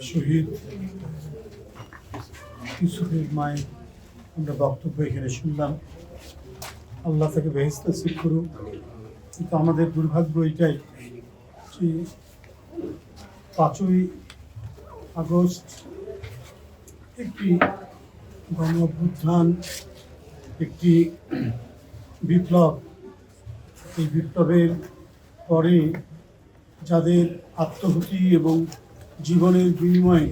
শহীদ ইউসুফের মায়ের আমরা বক্তব্য এখানে শুনলাম। আল্লাহ তাকে বেহেশত নসিব করুক। কিন্তু আমাদের দুর্ভাগ্য এটাই যে 5ই আগস্ট একটি গণ অভ্যুত্থান, একটি বিপ্লব, এই বিপ্লবের পরে যাদের আত্মহুতি এবং জীবনের বিনিময়ে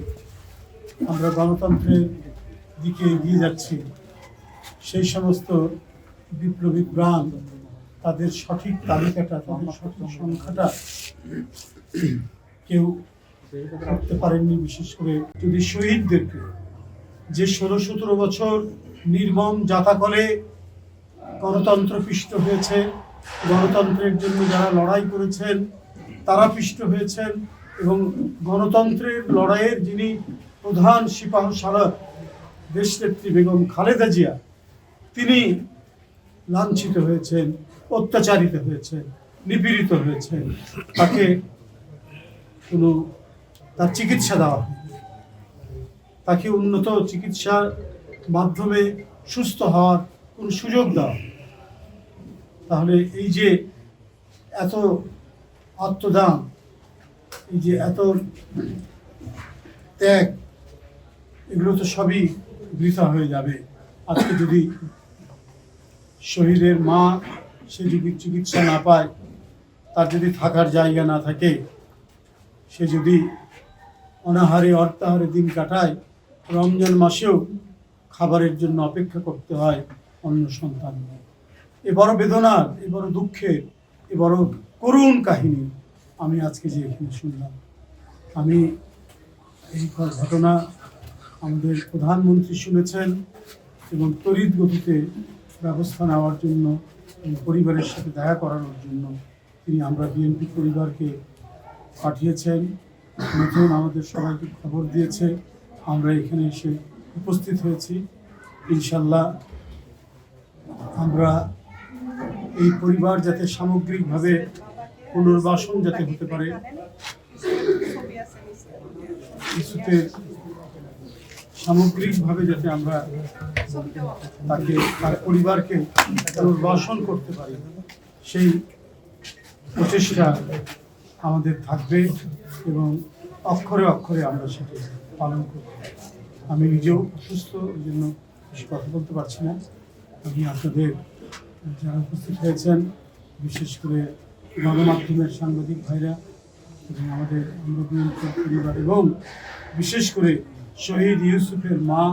আমরা গণতন্ত্রের দিকে এগিয়ে যাচ্ছি, সেই সমস্ত বিপ্লবী প্রাণ তাদের সঠিক তালিকাটা, তাদের সঠিক সংখ্যাটা কেউ করতে পারেননি। বিশেষ করে যদি শহীদদেরকে, যে 16-17 বছর নির্মম যাতাকলে গণতন্ত্র পিষ্ট হয়েছে, গণতন্ত্রের জন্য যারা লড়াই করেছেন তারা পিষ্ট হয়েছেন, এবং গণতন্ত্রের লড়াইয়ের যিনি প্রধান সিপাহসালার দেশনেত্রী বেগম খালেদা জিয়া, তিনি লাঞ্ছিত হয়েছেন, অত্যাচারিত হয়েছেন, নিপীড়িত হয়েছেন। তাকে কোনো তার চিকিৎসা দেওয়া হয়, তাকে উন্নত চিকিৎসার মাধ্যমে সুস্থ হওয়ার কোনো সুযোগ দেওয়া। তাহলে এই যে এত আত্মদান, এই যে এত ত্যাগ, এগুলো তো সবই বৃথা হয়ে যাবে আজকে যদি শহীদের মা সে যদি চিকিৎসা না পায়, তার যদি থাকার জায়গা না থাকে, সে যদি অনাহারে অর্থাহারে দিন কাটায়, রমজান মাসেও খাবারের জন্য অপেক্ষা করতে হয় অন্য সন্তান। এ বড় বেদনার, এ বড় দুঃখের, এ বড় করুণ কাহিনী আমি আজকে যে এখানে শুনলাম। আমি এই ঘটনা আমাদের প্রধানমন্ত্রী শুনেছেন এবং তড়িৎ গতিতে ব্যবস্থা নেওয়ার জন্য, পরিবারের সাথে দেখা করানোর জন্য তিনি আমরা বিএনপি পরিবারকে পাঠিয়েছেন। নতুন আমাদের সবাইকে খবর দিয়েছে, আমরা এখানে এসে উপস্থিত হয়েছি। ইনশাল্লাহ আমরা এই পরিবার যাতে সামগ্রিকভাবে পুনর্বাসন যাতে হতে পারে, কিছুতে সামগ্রিকভাবে যাতে আমরা তাকে, তার পরিবারকে পুনর্বাসন করতে পারি, সেই প্রচেষ্টা আমাদের থাকবে এবং অক্ষরে অক্ষরে আমরা সেটি পালন করব। আমি নিজেও অসুস্থ, এই জন্য বেশি কথা বলতে পারছি না। আমি আপনাদের যারা উপস্থিত হয়েছেন, বিশেষ করে গণমাধ্যমের সাংবাদিক ভাইরা এবং আমাদের পরিবার, এবং বিশেষ করে শহীদ ইউসুফের মা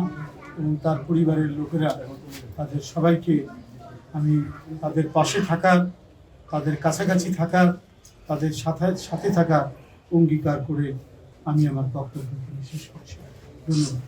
এবং তার পরিবারের লোকেরা, তাদের সবাইকে আমি তাদের পাশে থাকার, তাদের কাছাকাছি থাকার, তাদের সাথে থাকার অঙ্গীকার করে আমি আমার বক্তব্য শেষ করছি। ধন্যবাদ।